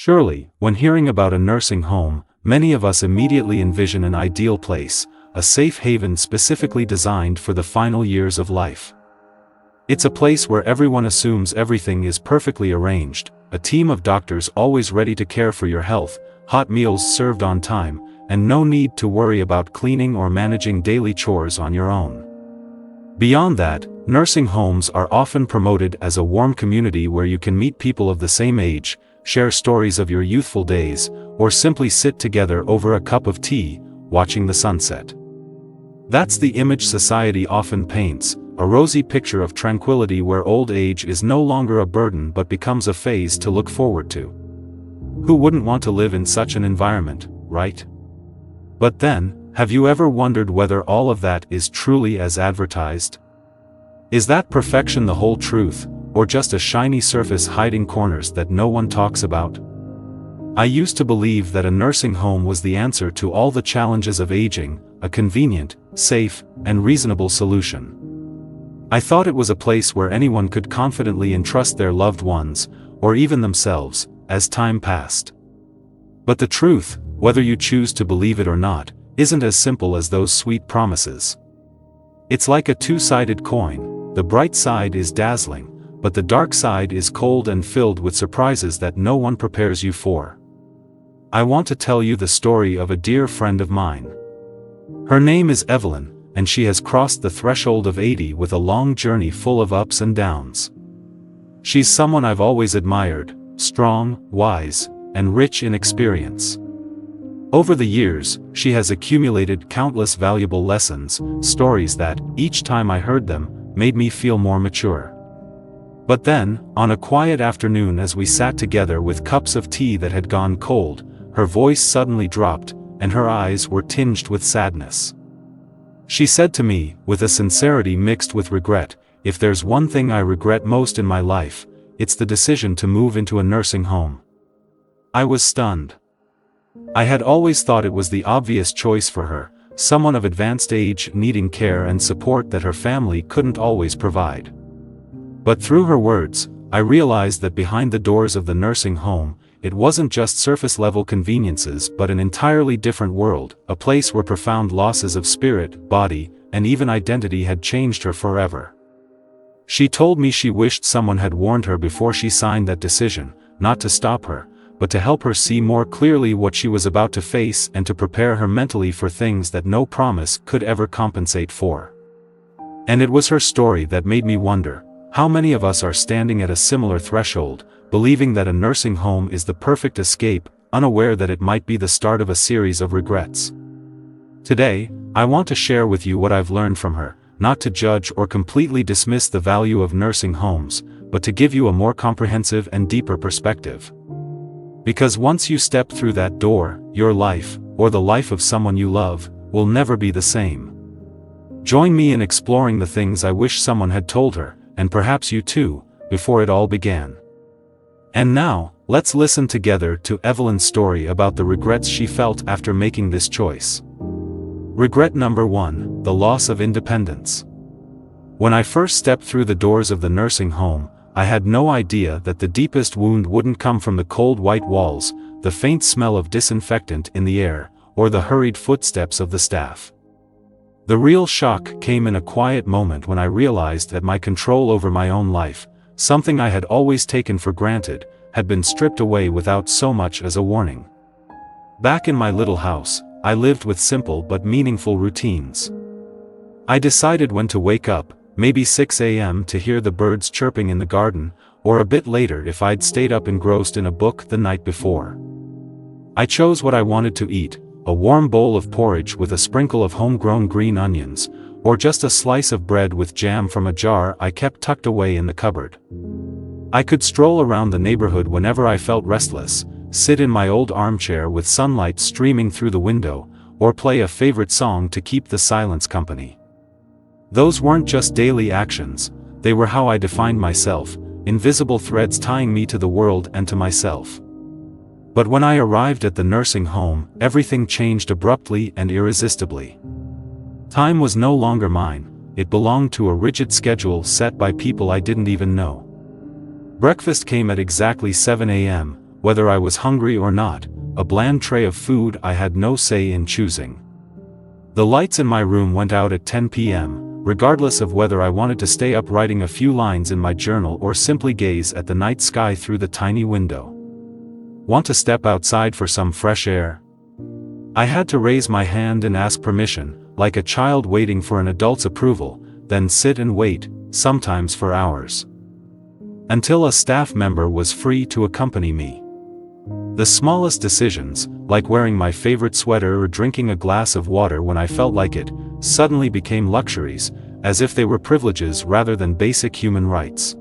Surely, when hearing about a nursing home, many of us immediately envision an ideal place, a safe haven specifically designed for the final years of life. It's a place where everyone assumes everything is perfectly arranged, a team of doctors always ready to care for your health, hot meals served on time, and no need to worry about cleaning or managing daily chores on your own. Beyond that, nursing homes are often promoted as a warm community where you can meet people of the same age, share stories of your youthful days, or simply sit together over a cup of tea, watching the sunset. That's the image society often paints, a rosy picture of tranquility where old age is no longer a burden but becomes a phase to look forward to. Who wouldn't want to live in such an environment, right? But then, have you ever wondered whether all of that is truly as advertised? Is that perfection the whole truth, or just a shiny surface hiding corners that no one talks about? I used to believe that a nursing home was the answer to all the challenges of aging, a convenient, safe, and reasonable solution. I thought it was a place where anyone could confidently entrust their loved ones, or even themselves, as time passed. But the truth, whether you choose to believe it or not, isn't as simple as those sweet promises. It's like a two-sided coin. The bright side is dazzling, but the dark side is cold and filled with surprises that no one prepares you for. I want to tell you the story of a dear friend of mine. Her name is Evelyn, and she has crossed the threshold of 80 with a long journey full of ups and downs. She's someone I've always admired, strong, wise, and rich in experience. Over the years, she has accumulated countless valuable lessons, stories that, each time I heard them, made me feel more mature. But then, on a quiet afternoon as we sat together with cups of tea that had gone cold, her voice suddenly dropped, and her eyes were tinged with sadness. She said to me, with a sincerity mixed with regret, "If there's one thing I regret most in my life, it's the decision to move into a nursing home." I was stunned. I had always thought it was the obvious choice for her, someone of advanced age needing care and support that her family couldn't always provide. But through her words, I realized that behind the doors of the nursing home, it wasn't just surface-level conveniences but an entirely different world, a place where profound losses of spirit, body, and even identity had changed her forever. She told me she wished someone had warned her before she signed that decision, not to stop her, but to help her see more clearly what she was about to face and to prepare her mentally for things that no promise could ever compensate for. And it was her story that made me wonder, how many of us are standing at a similar threshold, believing that a nursing home is the perfect escape, unaware that it might be the start of a series of regrets. Today, I want to share with you what I've learned from her, not to judge or completely dismiss the value of nursing homes, but to give you a more comprehensive and deeper perspective. Because once you step through that door, your life, or the life of someone you love, will never be the same. Join me in exploring the things I wish someone had told her, and perhaps you too, before it all began. And now, let's listen together to Evelyn's story about the regrets she felt after making this choice. Regret number 1, the loss of independence. When I first stepped through the doors of the nursing home, I had no idea that the deepest wound wouldn't come from the cold white walls, the faint smell of disinfectant in the air, or the hurried footsteps of the staff. The real shock came in a quiet moment when I realized that my control over my own life, something I had always taken for granted, had been stripped away without so much as a warning. Back in my little house, I lived with simple but meaningful routines. I decided when to wake up, maybe 6 a.m. to hear the birds chirping in the garden, or a bit later if I'd stayed up engrossed in a book the night before. I chose what I wanted to eat, a warm bowl of porridge with a sprinkle of homegrown green onions, or just a slice of bread with jam from a jar I kept tucked away in the cupboard. I could stroll around the neighborhood whenever I felt restless, sit in my old armchair with sunlight streaming through the window, or play a favorite song to keep the silence company. Those weren't just daily actions, they were how I defined myself, invisible threads tying me to the world and to myself. But when I arrived at the nursing home, everything changed abruptly and irresistibly. Time was no longer mine, it belonged to a rigid schedule set by people I didn't even know. Breakfast came at exactly 7 a.m., whether I was hungry or not, a bland tray of food I had no say in choosing. The lights in my room went out at 10 p.m., regardless of whether I wanted to stay up writing a few lines in my journal or simply gaze at the night sky through the tiny window. Want to step outside for some fresh air? I had to raise my hand and ask permission, like a child waiting for an adult's approval, then sit and wait, sometimes for hours, until a staff member was free to accompany me. The smallest decisions, like wearing my favorite sweater or drinking a glass of water when I felt like it, suddenly became luxuries, as if they were privileges rather than basic human rights.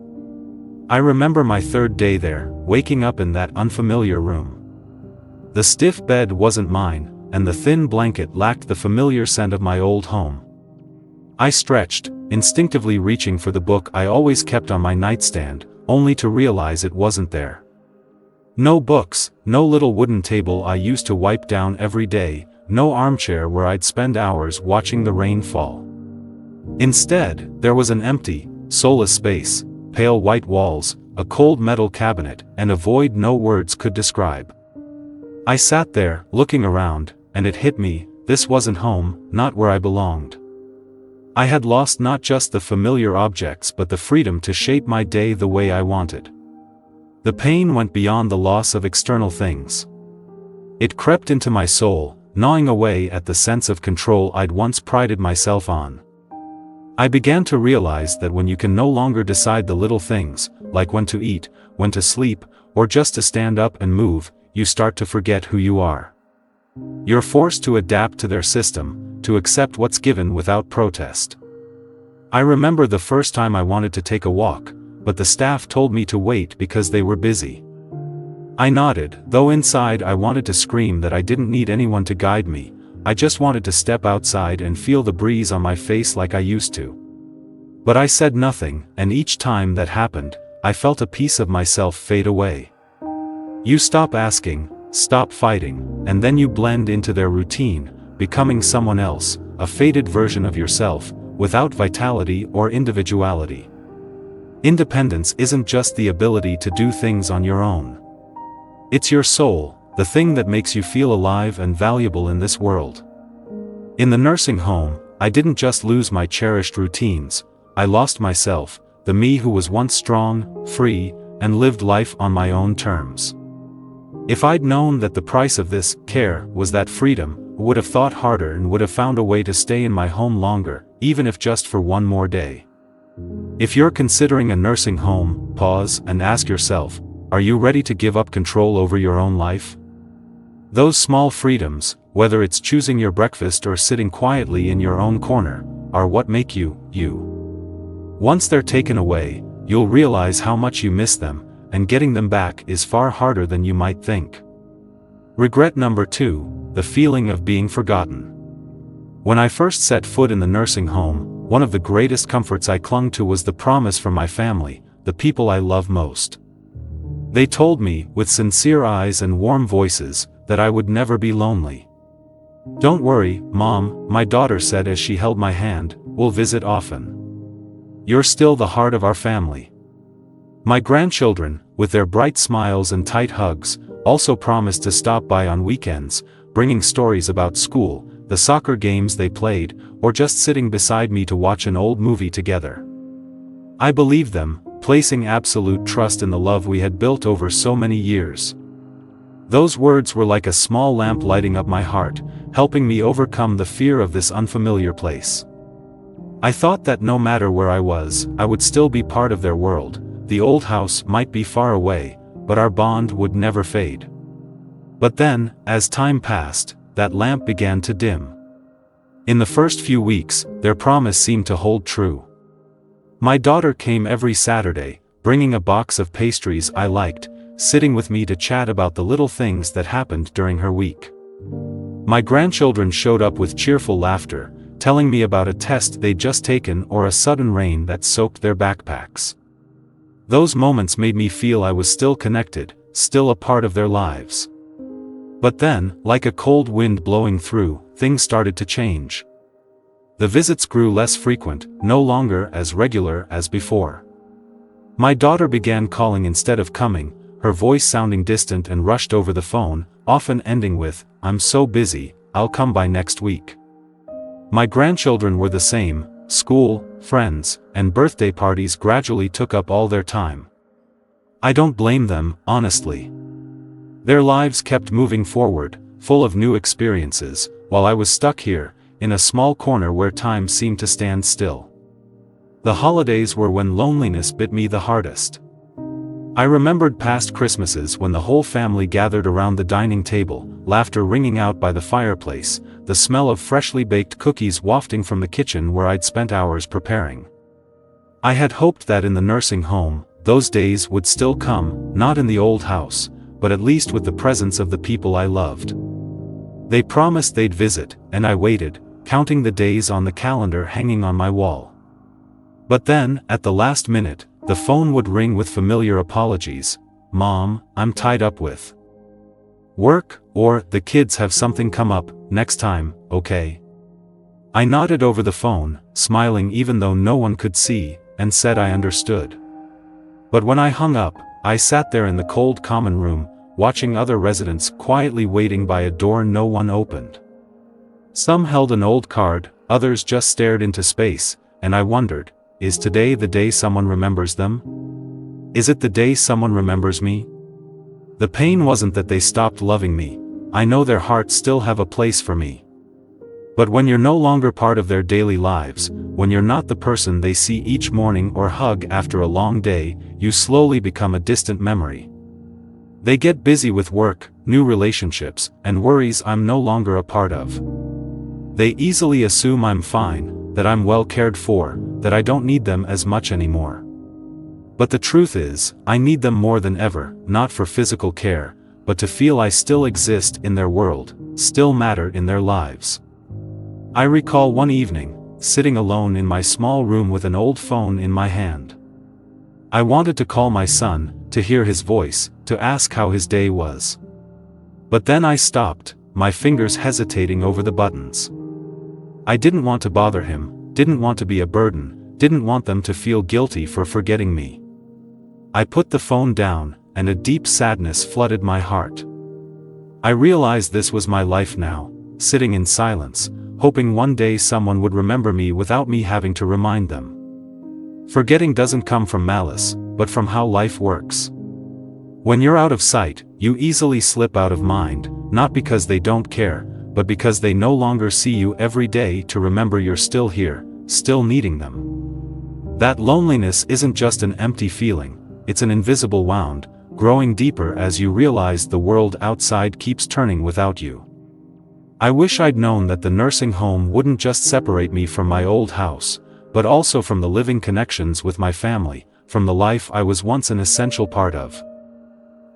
I remember my third day there, waking up in that unfamiliar room. The stiff bed wasn't mine, and the thin blanket lacked the familiar scent of my old home. I stretched, instinctively reaching for the book I always kept on my nightstand, only to realize it wasn't there. No books, no little wooden table I used to wipe down every day, no armchair where I'd spend hours watching the rain fall. Instead, there was an empty, soulless space, pale white walls, a cold metal cabinet, and a void no words could describe. I sat there, looking around, and it hit me, this wasn't home, not where I belonged. I had lost not just the familiar objects but the freedom to shape my day the way I wanted. The pain went beyond the loss of external things. It crept into my soul, gnawing away at the sense of control I'd once prided myself on. I began to realize that when you can no longer decide the little things, like when to eat, when to sleep, or just to stand up and move, you start to forget who you are. You're forced to adapt to their system, to accept what's given without protest. I remember the first time I wanted to take a walk, but the staff told me to wait because they were busy. I nodded, though inside I wanted to scream that I didn't need anyone to guide me, I just wanted to step outside and feel the breeze on my face like I used to. But I said nothing, and each time that happened, I felt a piece of myself fade away. You stop asking, stop fighting, and then you blend into their routine, becoming someone else, a faded version of yourself, without vitality or individuality. Independence isn't just the ability to do things on your own. It's your soul, the thing that makes you feel alive and valuable in this world. In the nursing home, I didn't just lose my cherished routines, I lost myself, the me who was once strong, free, and lived life on my own terms. If I'd known that the price of this care was that freedom, I would have thought harder and would have found a way to stay in my home longer, even if just for one more day. If you're considering a nursing home, pause and ask yourself, are you ready to give up control over your own life? Those small freedoms, whether it's choosing your breakfast or sitting quietly in your own corner, are what make you, you. Once they're taken away, you'll realize how much you miss them, and getting them back is far harder than you might think. Regret number 2, the feeling of being forgotten. When I first set foot in the nursing home, one of the greatest comforts I clung to was the promise from my family, the people I love most. They told me, with sincere eyes and warm voices, that I would never be lonely. "Don't worry, Mom," my daughter said as she held my hand, "we'll visit often. You're still the heart of our family." My grandchildren, with their bright smiles and tight hugs, also promised to stop by on weekends, bringing stories about school, the soccer games they played, or just sitting beside me to watch an old movie together. I believed them, placing absolute trust in the love we had built over so many years. Those words were like a small lamp lighting up my heart, helping me overcome the fear of this unfamiliar place. I thought that no matter where I was, I would still be part of their world. The old house might be far away, but our bond would never fade. But then, as time passed, that lamp began to dim. In the first few weeks, their promise seemed to hold true. My daughter came every Saturday, bringing a box of pastries I liked, sitting with me to chat about the little things that happened during her week. My grandchildren showed up with cheerful laughter, telling me about a test they'd just taken or a sudden rain that soaked their backpacks. Those moments made me feel I was still connected, still a part of their lives. But then, like a cold wind blowing through, things started to change. The visits grew less frequent, no longer as regular as before. My daughter began calling instead of coming, her voice sounding distant and rushed over the phone, often ending with, "I'm so busy, I'll come by next week." My grandchildren were the same. School, friends, and birthday parties gradually took up all their time. I don't blame them, honestly. Their lives kept moving forward, full of new experiences, while I was stuck here, in a small corner where time seemed to stand still. The holidays were when loneliness bit me the hardest. I remembered past Christmases when the whole family gathered around the dining table, laughter ringing out by the fireplace, the smell of freshly baked cookies wafting from the kitchen where I'd spent hours preparing. I had hoped that in the nursing home, those days would still come, not in the old house, but at least with the presence of the people I loved. They promised they'd visit, and I waited, counting the days on the calendar hanging on my wall. But then, at the last minute, the phone would ring with familiar apologies. "Mom, I'm tied up with work," or "the kids have something come up, next time, okay?" I nodded over the phone, smiling even though no one could see, and said I understood. But when I hung up, I sat there in the cold common room, watching other residents quietly waiting by a door no one opened. Some held an old card, others just stared into space, and I wondered, is today the day someone remembers them? Is it the day someone remembers me? The pain wasn't that they stopped loving me. I know their hearts still have a place for me. But when you're no longer part of their daily lives, when you're not the person they see each morning or hug after a long day, you slowly become a distant memory. They get busy with work, new relationships, and worries I'm no longer a part of. They easily assume I'm fine, that I'm well cared for, that I don't need them as much anymore. But the truth is, I need them more than ever, not for physical care, but to feel I still exist in their world, still matter in their lives. I recall one evening, sitting alone in my small room with an old phone in my hand. I wanted to call my son, to hear his voice, to ask how his day was. But then I stopped, my fingers hesitating over the buttons. I didn't want to bother him, didn't want to be a burden, didn't want them to feel guilty for forgetting me. I put the phone down, and a deep sadness flooded my heart. I realized this was my life now, sitting in silence, hoping one day someone would remember me without me having to remind them. Forgetting doesn't come from malice, but from how life works. When you're out of sight, you easily slip out of mind, not because they don't care, but because they no longer see you every day to remember you're still here, still needing them. That loneliness isn't just an empty feeling, it's an invisible wound, growing deeper as you realize the world outside keeps turning without you. I wish I'd known that the nursing home wouldn't just separate me from my old house, but also from the living connections with my family, from the life I was once an essential part of.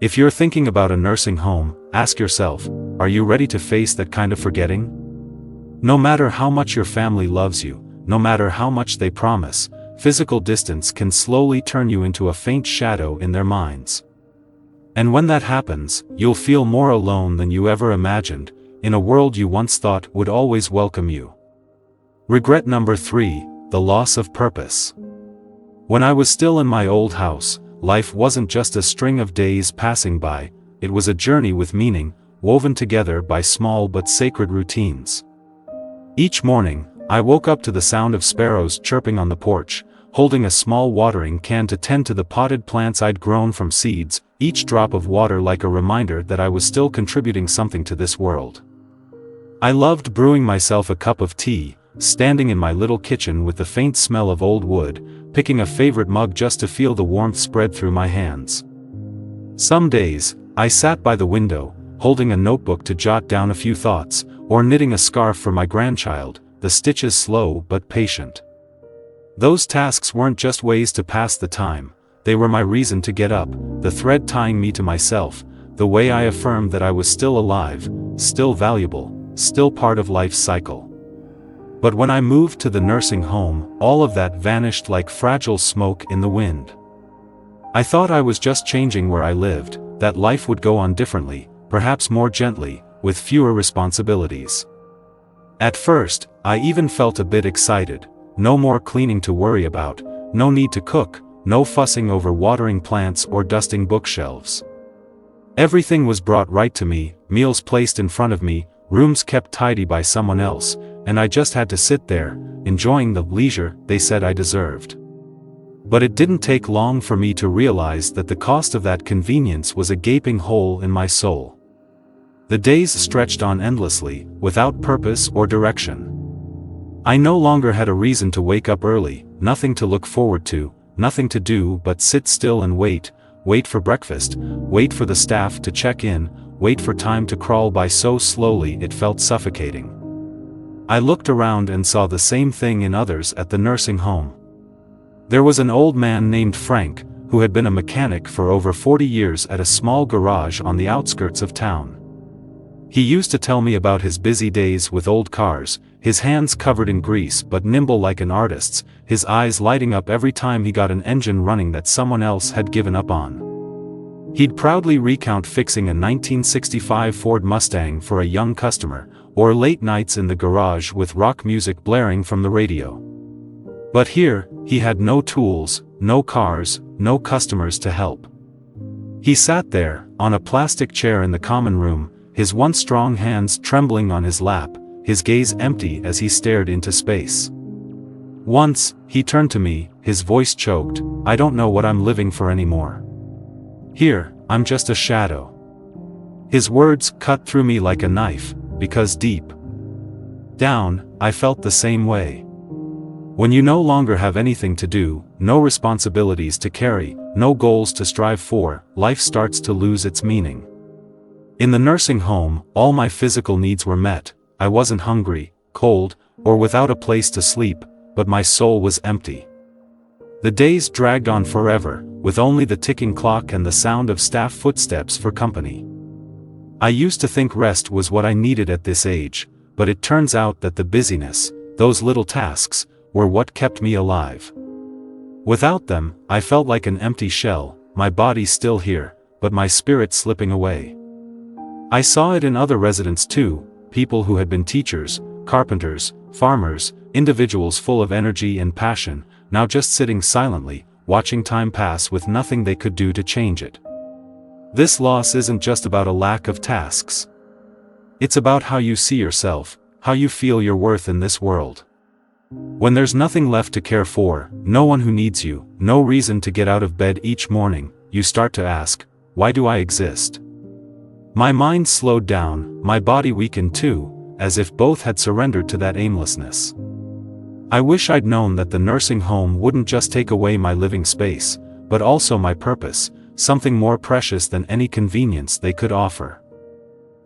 If you're thinking about a nursing home, ask yourself, are you ready to face that kind of forgetting? No matter how much your family loves you, no matter how much they promise, physical distance can slowly turn you into a faint shadow in their minds. And when that happens, you'll feel more alone than you ever imagined, in a world you once thought would always welcome you. Regret number 3, the loss of purpose. When I was still in my old house, life wasn't just a string of days passing by, it was a journey with meaning, woven together by small but sacred routines. Each morning, I woke up to the sound of sparrows chirping on the porch, holding a small watering can to tend to the potted plants I'd grown from seeds, each drop of water like a reminder that I was still contributing something to this world. I loved brewing myself a cup of tea, standing in my little kitchen with the faint smell of old wood, picking a favorite mug just to feel the warmth spread through my hands. Some days, I sat by the window, holding a notebook to jot down a few thoughts, or knitting a scarf for my grandchild, the stitches slow but patient. Those tasks weren't just ways to pass the time, they were my reason to get up, the thread tying me to myself, the way I affirmed that I was still alive, still valuable, still part of life's cycle. But when I moved to the nursing home, all of that vanished like fragile smoke in the wind. I thought I was just changing where I lived, that life would go on differently, perhaps more gently, with fewer responsibilities. At first, I even felt a bit excited. No more cleaning to worry about, no need to cook, no fussing over watering plants or dusting bookshelves. Everything was brought right to me, meals placed in front of me, rooms kept tidy by someone else, and I just had to sit there, enjoying the leisure they said I deserved. But it didn't take long for me to realize that the cost of that convenience was a gaping hole in my soul. The days stretched on endlessly, without purpose or direction. I no longer had a reason to wake up early, nothing to look forward to, nothing to do but sit still and wait for breakfast, wait for the staff to check in, wait for time to crawl by so slowly it felt suffocating. I looked around and saw the same thing in others at the nursing home. There was an old man named Frank, who had been a mechanic for over 40 years at a small garage on the outskirts of town. He used to tell me about his busy days with old cars, his hands covered in grease but nimble like an artist's, his eyes lighting up every time he got an engine running that someone else had given up on. He'd proudly recount fixing a 1965 Ford Mustang for a young customer, or late nights in the garage with rock music blaring from the radio. But here, he had no tools, no cars, no customers to help. He sat there, on a plastic chair in the common room, his once strong hands trembling on his lap, his gaze empty as he stared into space. Once, he turned to me, his voice choked, "I don't know what I'm living for anymore. Here, I'm just a shadow." His words cut through me like a knife, because deep down, I felt the same way. When you no longer have anything to do, no responsibilities to carry, no goals to strive for, life starts to lose its meaning. In the nursing home, all my physical needs were met. I wasn't hungry, cold, or without a place to sleep, but my soul was empty. The days dragged on forever, with only the ticking clock and the sound of staff footsteps for company. I used to think rest was what I needed at this age, but it turns out that the busyness, those little tasks, were what kept me alive. Without them, I felt like an empty shell, my body still here, but my spirit slipping away. I saw it in other residents too, people who had been teachers, carpenters, farmers, individuals full of energy and passion, now just sitting silently, watching time pass with nothing they could do to change it. This loss isn't just about a lack of tasks. It's about how you see yourself, how you feel your worth in this world. When there's nothing left to care for, no one who needs you, no reason to get out of bed each morning, you start to ask, why do I exist? My mind slowed down, my body weakened too, as if both had surrendered to that aimlessness. I wish I'd known that the nursing home wouldn't just take away my living space, but also my purpose, something more precious than any convenience they could offer.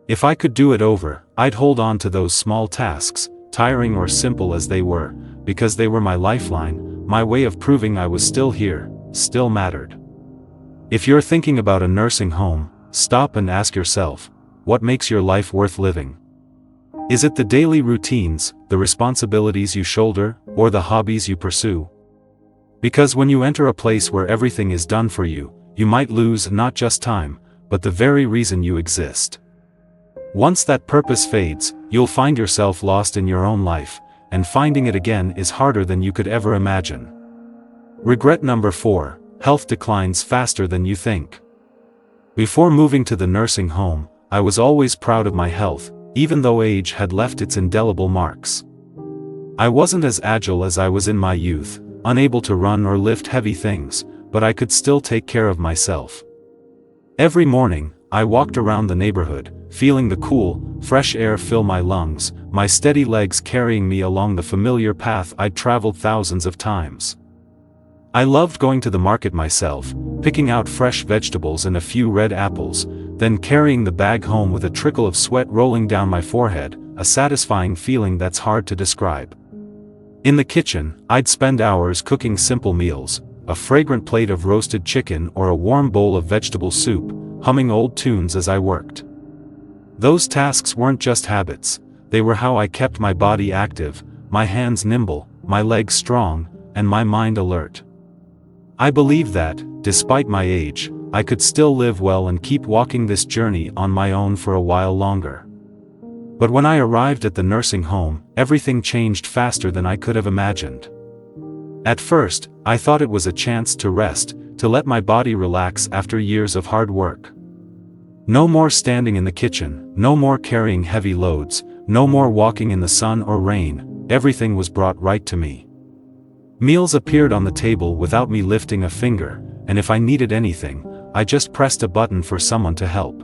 If I could do it over, I'd hold on to those small tasks, tiring or simple as they were, because they were my lifeline, my way of proving I was still here, still mattered. If you're thinking about a nursing home, stop and ask yourself, what makes your life worth living? Is it the daily routines, the responsibilities you shoulder, or the hobbies you pursue? Because when you enter a place where everything is done for you, you might lose not just time, but the very reason you exist. Once that purpose fades, you'll find yourself lost in your own life, and finding it again is harder than you could ever imagine. Regret number 4, health declines faster than you think. Before moving to the nursing home, I was always proud of my health, even though age had left its indelible marks. I wasn't as agile as I was in my youth, unable to run or lift heavy things, but I could still take care of myself. Every morning, I walked around the neighborhood, feeling the cool, fresh air fill my lungs, my steady legs carrying me along the familiar path I'd traveled thousands of times. I loved going to the market myself, picking out fresh vegetables and a few red apples, then carrying the bag home with a trickle of sweat rolling down my forehead, a satisfying feeling that's hard to describe. In the kitchen, I'd spend hours cooking simple meals, a fragrant plate of roasted chicken or a warm bowl of vegetable soup, humming old tunes as I worked. Those tasks weren't just habits, they were how I kept my body active, my hands nimble, my legs strong, and my mind alert. I believed that, despite my age, I could still live well and keep walking this journey on my own for a while longer. But when I arrived at the nursing home, everything changed faster than I could have imagined. At first, I thought it was a chance to rest, to let my body relax after years of hard work. No more standing in the kitchen, no more carrying heavy loads, no more walking in the sun or rain, everything was brought right to me. Meals appeared on the table without me lifting a finger, and if I needed anything, I just pressed a button for someone to help.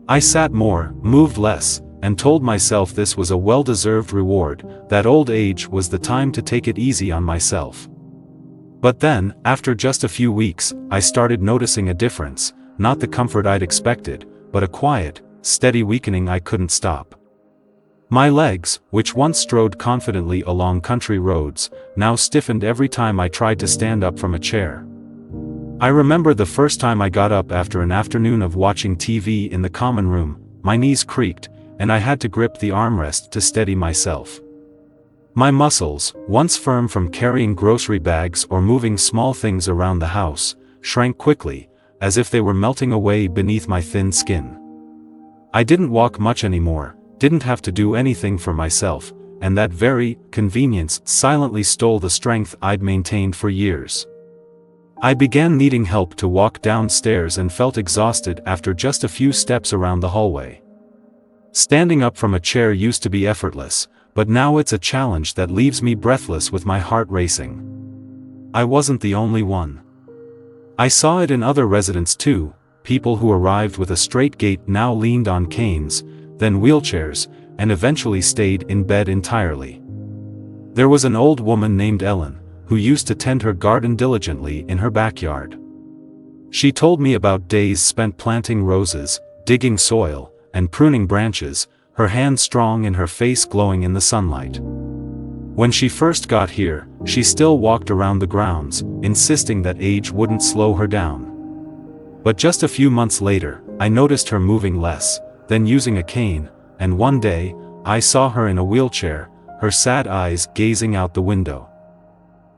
I sat more, moved less, and told myself this was a well-deserved reward, that old age was the time to take it easy on myself. But then, after just a few weeks, I started noticing a difference, not the comfort I'd expected, but a quiet, steady weakening I couldn't stop. My legs, which once strode confidently along country roads, now stiffened every time I tried to stand up from a chair. I remember the first time I got up after an afternoon of watching TV in the common room, my knees creaked, and I had to grip the armrest to steady myself. My muscles, once firm from carrying grocery bags or moving small things around the house, shrank quickly, as if they were melting away beneath my thin skin. I didn't walk much anymore, didn't have to do anything for myself, and that very convenience silently stole the strength I'd maintained for years. I began needing help to walk downstairs and felt exhausted after just a few steps around the hallway. Standing up from a chair used to be effortless, but now it's a challenge that leaves me breathless with my heart racing. I wasn't the only one. I saw it in other residents too. People who arrived with a straight gait now leaned on canes, then wheelchairs, and eventually stayed in bed entirely. There was an old woman named Ellen, who used to tend her garden diligently in her backyard. She told me about days spent planting roses, digging soil, and pruning branches, her hands strong and her face glowing in the sunlight. When she first got here, she still walked around the grounds, insisting that age wouldn't slow her down. But just a few months later, I noticed her moving less, then using a cane, and one day, I saw her in a wheelchair, her sad eyes gazing out the window.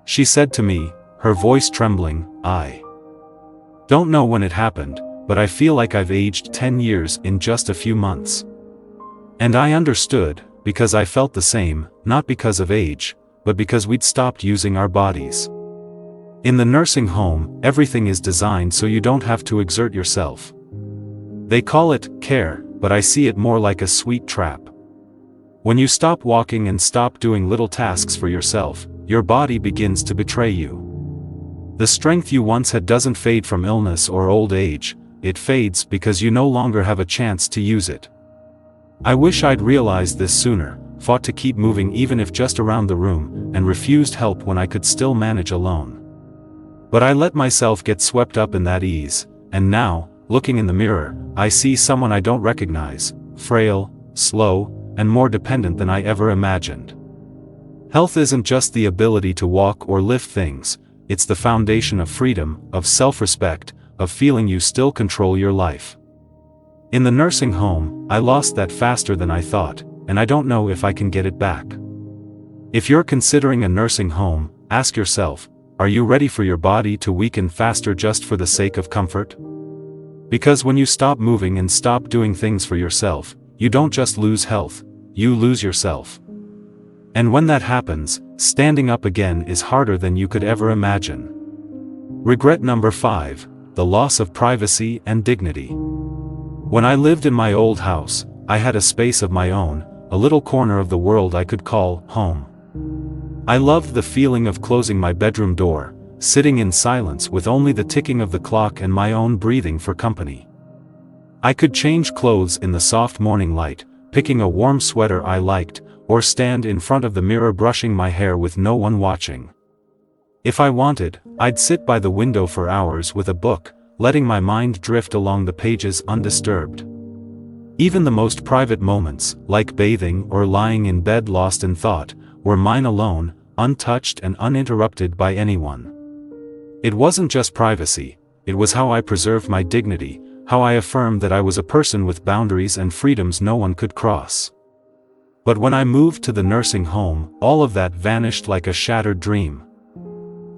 She said to me, her voice trembling, "I don't know when it happened, but I feel like I've aged 10 years in just a few months." And I understood, because I felt the same, not because of age, but because we'd stopped using our bodies. In the nursing home, everything is designed so you don't have to exert yourself. They call it care, but I see it more like a sweet trap. When you stop walking and stop doing little tasks for yourself, your body begins to betray you. The strength you once had doesn't fade from illness or old age, it fades because you no longer have a chance to use it. I wish I'd realized this sooner, fought to keep moving even if just around the room, and refused help when I could still manage alone. But I let myself get swept up in that ease, and now, looking in the mirror, I see someone I don't recognize, frail, slow, and more dependent than I ever imagined. Health isn't just the ability to walk or lift things, it's the foundation of freedom, of self-respect, of feeling you still control your life. In the nursing home, I lost that faster than I thought, and I don't know if I can get it back. If you're considering a nursing home, ask yourself, are you ready for your body to weaken faster just for the sake of comfort? Because when you stop moving and stop doing things for yourself, you don't just lose health, you lose yourself. And when that happens, standing up again is harder than you could ever imagine. Regret number 5, the loss of privacy and dignity. When I lived in my old house, I had a space of my own, a little corner of the world I could call home. I loved the feeling of closing my bedroom door, sitting in silence with only the ticking of the clock and my own breathing for company. I could change clothes in the soft morning light, picking a warm sweater I liked, or stand in front of the mirror brushing my hair with no one watching. If I wanted, I'd sit by the window for hours with a book, letting my mind drift along the pages undisturbed. Even the most private moments, like bathing or lying in bed lost in thought, were mine alone, untouched and uninterrupted by anyone. It wasn't just privacy, it was how I preserved my dignity, how I affirmed that I was a person with boundaries and freedoms no one could cross. But when I moved to the nursing home, all of that vanished like a shattered dream.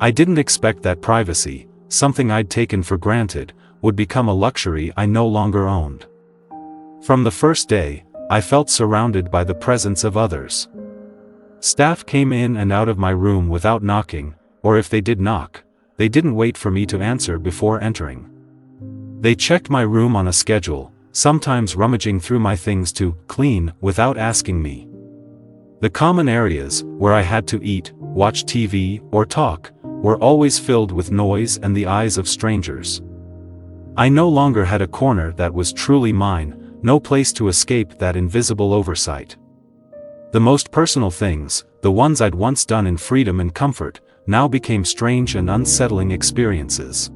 I didn't expect that privacy, something I'd taken for granted, would become a luxury I no longer owned. From the first day, I felt surrounded by the presence of others. Staff came in and out of my room without knocking, or if they did knock, they didn't wait for me to answer before entering. They checked my room on a schedule, sometimes rummaging through my things to clean without asking me. The common areas, where I had to eat, watch TV, or talk, were always filled with noise and the eyes of strangers. I no longer had a corner that was truly mine, no place to escape that invisible oversight. The most personal things, the ones I'd once done in freedom and comfort, now became strange and unsettling experiences.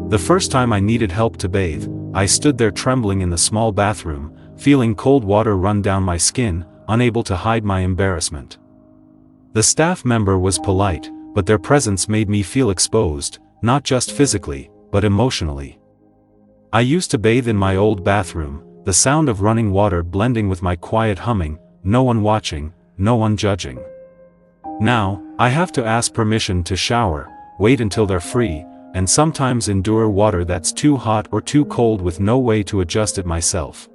The first time I needed help to bathe, I stood there trembling in the small bathroom, feeling cold water run down my skin, unable to hide my embarrassment. The staff member was polite, but their presence made me feel exposed, not just physically, but emotionally. I used to bathe in my old bathroom, the sound of running water blending with my quiet humming, no one watching, no one judging. Now, I have to ask permission to shower, wait until they're free, and sometimes endure water that's too hot or too cold with no way to adjust it myself.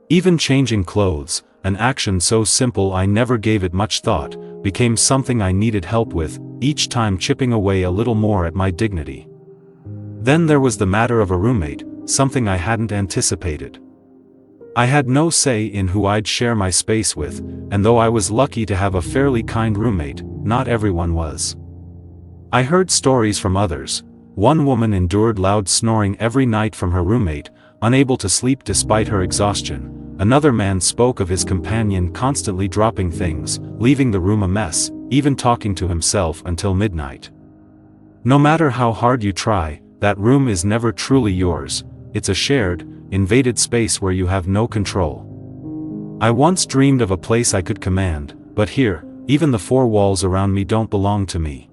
Even changing clothes, an action so simple I never gave it much thought, became something I needed help with, each time chipping away a little more at my dignity. Then there was the matter of a roommate, something I hadn't anticipated. I had no say in who I'd share my space with, and though I was lucky to have a fairly kind roommate, not everyone was. I heard stories from others. One woman endured loud snoring every night from her roommate, unable to sleep despite her exhaustion. Another man spoke of his companion constantly dropping things, leaving the room a mess, even talking to himself until midnight. No matter how hard you try, that room is never truly yours. It's a shared, invaded space where you have no control. I once dreamed of a place I could command, but here, even the four walls around me don't belong to me.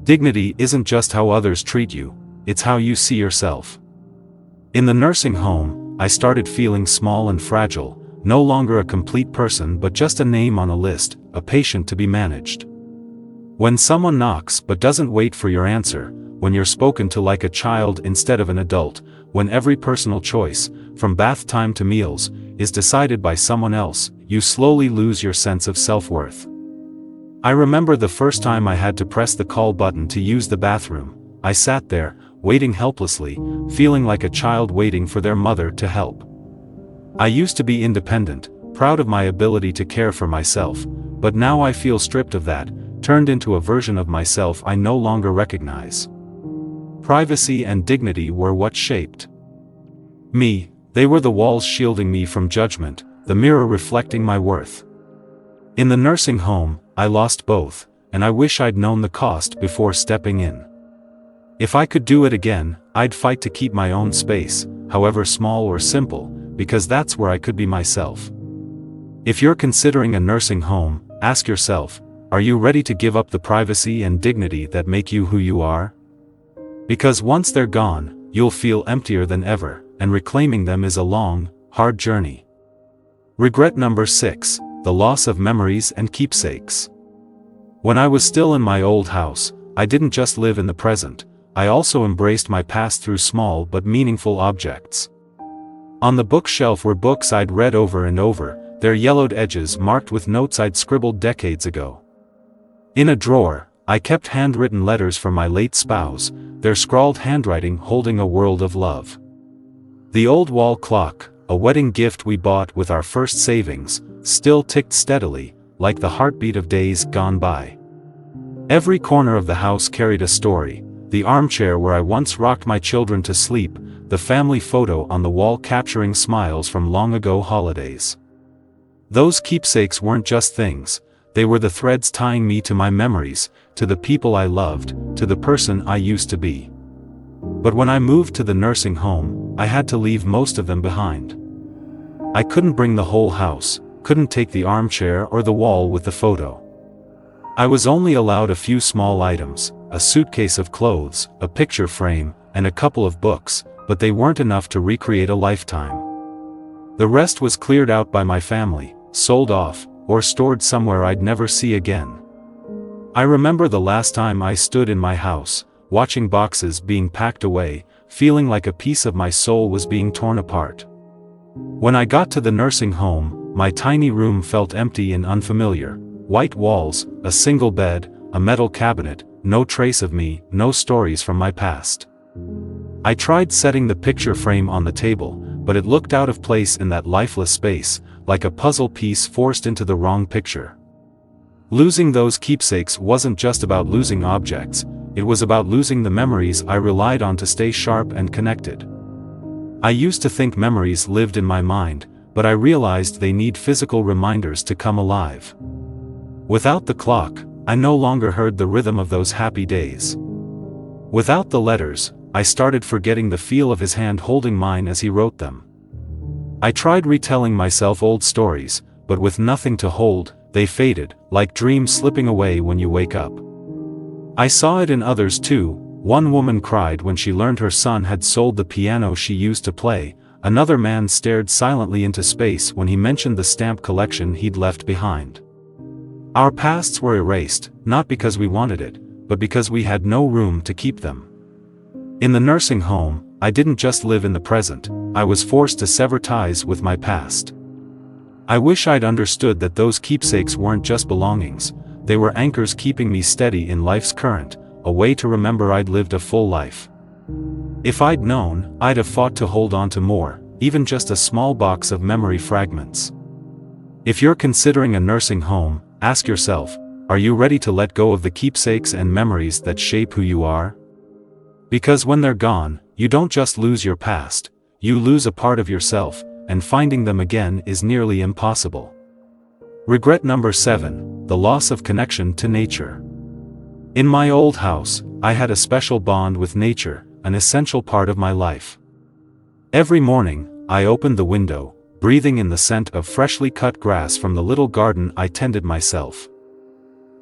Dignity isn't just how others treat you, it's how you see yourself. In the nursing home, I started feeling small and fragile, no longer a complete person but just a name on a list, a patient to be managed. When someone knocks but doesn't wait for your answer, when you're spoken to like a child instead of an adult, when every personal choice, from bath time to meals, is decided by someone else, you slowly lose your sense of self-worth. I remember the first time I had to press the call button to use the bathroom. I sat there, waiting helplessly, feeling like a child waiting for their mother to help. I used to be independent, proud of my ability to care for myself, but now I feel stripped of that, turned into a version of myself I no longer recognize. Privacy and dignity were what shaped me. They were the walls shielding me from judgment, the mirror reflecting my worth. In the nursing home, I lost both, and I wish I'd known the cost before stepping in. If I could do it again, I'd fight to keep my own space, however small or simple, because that's where I could be myself. If you're considering a nursing home, ask yourself, are you ready to give up the privacy and dignity that make you who you are? Because once they're gone, you'll feel emptier than ever, and reclaiming them is a long, hard journey. Regret number 6, the loss of memories and keepsakes. When I was still in my old house, I didn't just live in the present, I also embraced my past through small but meaningful objects. On the bookshelf were books I'd read over and over, their yellowed edges marked with notes I'd scribbled decades ago. In a drawer, I kept handwritten letters from my late spouse, their scrawled handwriting holding a world of love. The old wall clock, a wedding gift we bought with our first savings, still ticked steadily, like the heartbeat of days gone by. Every corner of the house carried a story, the armchair where I once rocked my children to sleep, the family photo on the wall capturing smiles from long ago holidays. Those keepsakes weren't just things, they were the threads tying me to my memories, to the people I loved, to the person I used to be. But when I moved to the nursing home, I had to leave most of them behind. I couldn't bring the whole house, couldn't take the armchair or the wall with the photo. I was only allowed a few small items, a suitcase of clothes, a picture frame, and a couple of books, but they weren't enough to recreate a lifetime. The rest was cleared out by my family, sold off, or stored somewhere I'd never see again. I remember the last time I stood in my house, watching boxes being packed away, feeling like a piece of my soul was being torn apart. When I got to the nursing home, my tiny room felt empty and unfamiliar. White walls, a single bed, a metal cabinet, no trace of me, no stories from my past. I tried setting the picture frame on the table, but it looked out of place in that lifeless space, like a puzzle piece forced into the wrong picture. Losing those keepsakes wasn't just about losing objects, it was about losing the memories I relied on to stay sharp and connected. I used to think memories lived in my mind, but I realized they need physical reminders to come alive. Without the clock, I no longer heard the rhythm of those happy days. Without the letters, I started forgetting the feel of his hand holding mine as he wrote them. I tried retelling myself old stories, but with nothing to hold, they faded, like dreams slipping away when you wake up. I saw it in others too. One woman cried when she learned her son had sold the piano she used to play. Another man stared silently into space when he mentioned the stamp collection he'd left behind. Our pasts were erased, not because we wanted it, but because we had no room to keep them. In the nursing home, I didn't just live in the present, I was forced to sever ties with my past. I wish I'd understood that those keepsakes weren't just belongings, they were anchors keeping me steady in life's current, a way to remember I'd lived a full life. If I'd known, I'd have fought to hold on to more, even just a small box of memory fragments. If you're considering a nursing home, ask yourself, are you ready to let go of the keepsakes and memories that shape who you are? Because when they're gone, you don't just lose your past, you lose a part of yourself, and finding them again is nearly impossible. Regret number 7, the loss of connection to nature. In my old house, I had a special bond with nature, an essential part of my life. Every morning, I opened the window, breathing in the scent of freshly cut grass from the little garden I tended myself.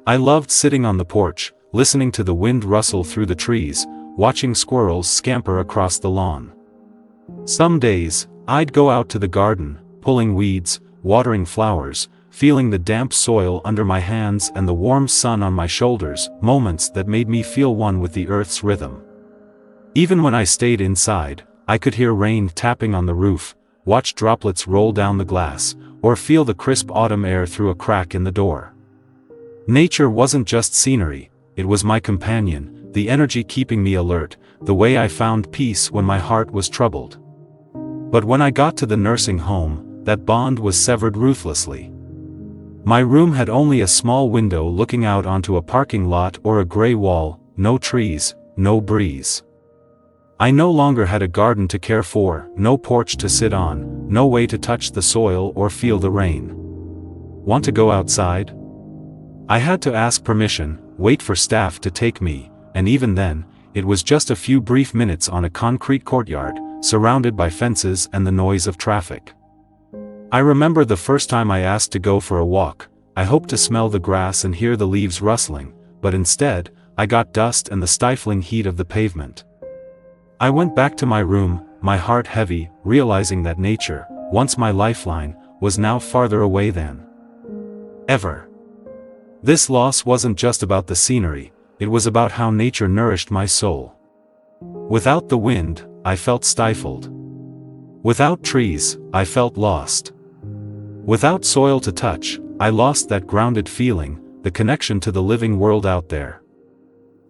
I loved sitting on the porch, listening to the wind rustle through the trees, watching squirrels scamper across the lawn. Some days, I'd go out to the garden, pulling weeds, watering flowers, feeling the damp soil under my hands and the warm sun on my shoulders, moments that made me feel one with the earth's rhythm. Even when I stayed inside, I could hear rain tapping on the roof, watch droplets roll down the glass, or feel the crisp autumn air through a crack in the door. Nature wasn't just scenery, it was my companion, the energy keeping me alert, the way I found peace when my heart was troubled. But when I got to the nursing home, that bond was severed ruthlessly. My room had only a small window looking out onto a parking lot or a gray wall, no trees, no breeze. I no longer had a garden to care for, no porch to sit on, no way to touch the soil or feel the rain. Want to go outside? I had to ask permission, wait for staff to take me, and even then, it was just a few brief minutes on a concrete courtyard, surrounded by fences and the noise of traffic. I remember the first time I asked to go for a walk. I hoped to smell the grass and hear the leaves rustling, but instead, I got dust and the stifling heat of the pavement. I went back to my room, my heart heavy, realizing that nature, once my lifeline, was now farther away than ever. This loss wasn't just about the scenery, it was about how nature nourished my soul. Without the wind, I felt stifled. Without trees, I felt lost. Without soil to touch, I lost that grounded feeling, the connection to the living world out there.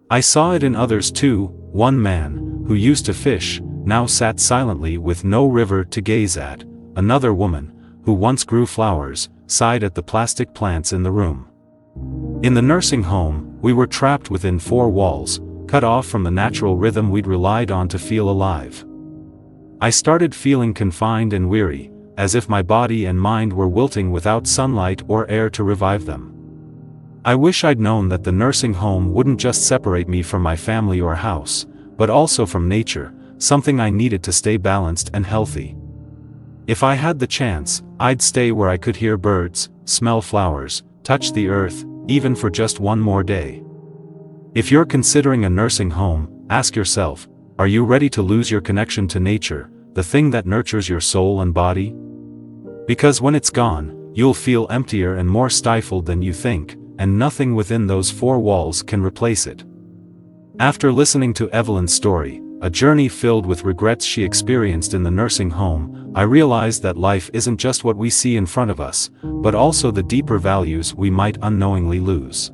I saw it in others too. One man, who used to fish, now sat silently with no river to gaze at. Another woman, who once grew flowers, sighed at the plastic plants in the room. In the nursing home, we were trapped within 4 walls, cut off from the natural rhythm we'd relied on to feel alive. I started feeling confined and weary, as if my body and mind were wilting without sunlight or air to revive them. I wish I'd known that the nursing home wouldn't just separate me from my family or house, but also from nature, something I needed to stay balanced and healthy. If I had the chance, I'd stay where I could hear birds, smell flowers, touch the earth, even for just one more day. If you're considering a nursing home, ask yourself, are you ready to lose your connection to nature, the thing that nurtures your soul and body? Because when it's gone, you'll feel emptier and more stifled than you think, and nothing within those 4 walls can replace it. After listening to Evelyn's story, a journey filled with regrets she experienced in the nursing home, I realized that life isn't just what we see in front of us, but also the deeper values we might unknowingly lose.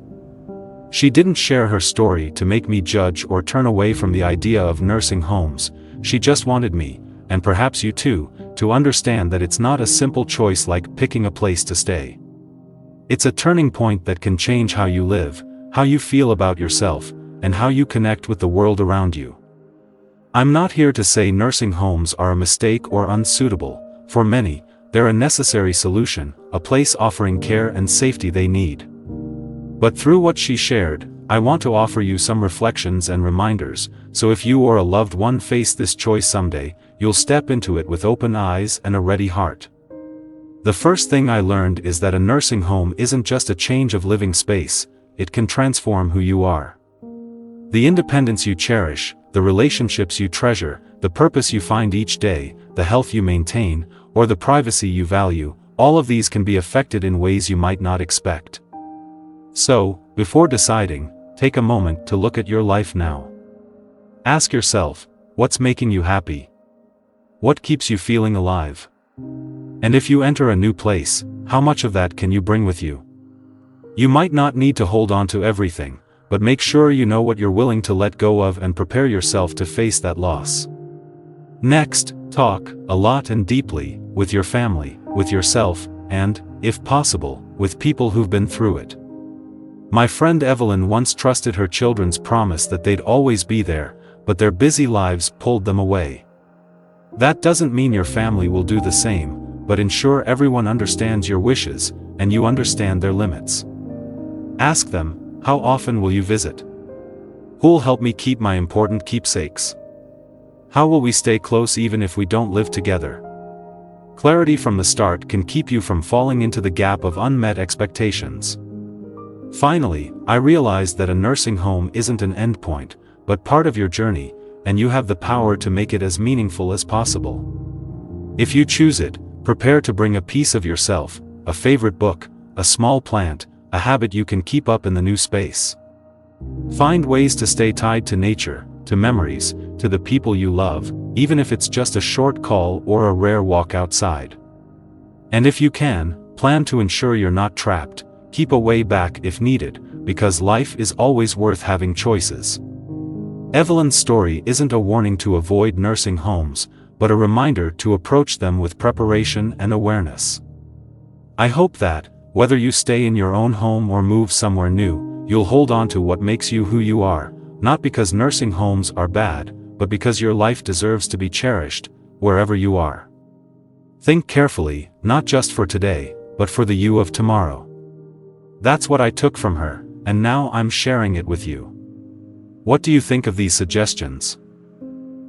She didn't share her story to make me judge or turn away from the idea of nursing homes. she just wanted me, and perhaps you too, to understand that it's not a simple choice like picking a place to stay. It's a turning point that can change how you live, how you feel about yourself, and how you connect with the world around you. I'm not here to say nursing homes are a mistake or unsuitable. For many, they're a necessary solution, a place offering care and safety they need. But through what she shared, I want to offer you some reflections and reminders, so if you or a loved one face this choice someday, you'll step into it with open eyes and a ready heart. The first thing I learned is that a nursing home isn't just a change of living space, it can transform who you are. The independence you cherish, the relationships you treasure, the purpose you find each day, the health you maintain, or the privacy you value, all of these can be affected in ways you might not expect. So, before deciding, take a moment to look at your life now. Ask yourself, what's making you happy? What keeps you feeling alive? And if you enter a new place, how much of that can you bring with you? You might not need to hold on to everything, but make sure you know what you're willing to let go of and prepare yourself to face that loss. Next, talk, a lot and deeply, with your family, with yourself, and, if possible, with people who've been through it. My friend Evelyn once trusted her children's promise that they'd always be there, but their busy lives pulled them away. That doesn't mean your family will do the same, but ensure everyone understands your wishes, and you understand their limits. Ask them, how often will you visit? Who'll help me keep my important keepsakes? How will we stay close even if we don't live together? Clarity from the start can keep you from falling into the gap of unmet expectations. Finally, I realized that a nursing home isn't an endpoint, but part of your journey, and you have the power to make it as meaningful as possible. If you choose it, prepare to bring a piece of yourself, a favorite book, a small plant, a habit you can keep up in the new space. Find ways to stay tied to nature, to memories, to the people you love, even if it's just a short call or a rare walk outside. And if you can, plan to ensure you're not trapped, keep a way back if needed, because life is always worth having choices. Evelyn's story isn't a warning to avoid nursing homes, but a reminder to approach them with preparation and awareness. I hope that, whether you stay in your own home or move somewhere new, you'll hold on to what makes you who you are, not because nursing homes are bad, but because your life deserves to be cherished, wherever you are. Think carefully, not just for today, but for the you of tomorrow. That's what I took from her, and now I'm sharing it with you. What do you think of these suggestions?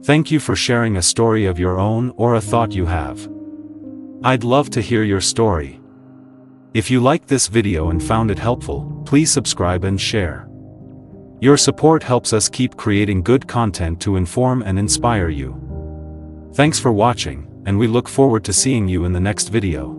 Thank you for sharing a story of your own or a thought you have. I'd love to hear your story. If you liked this video and found it helpful, please subscribe and share. Your support helps us keep creating good content to inform and inspire you. Thanks for watching, and we look forward to seeing you in the next video.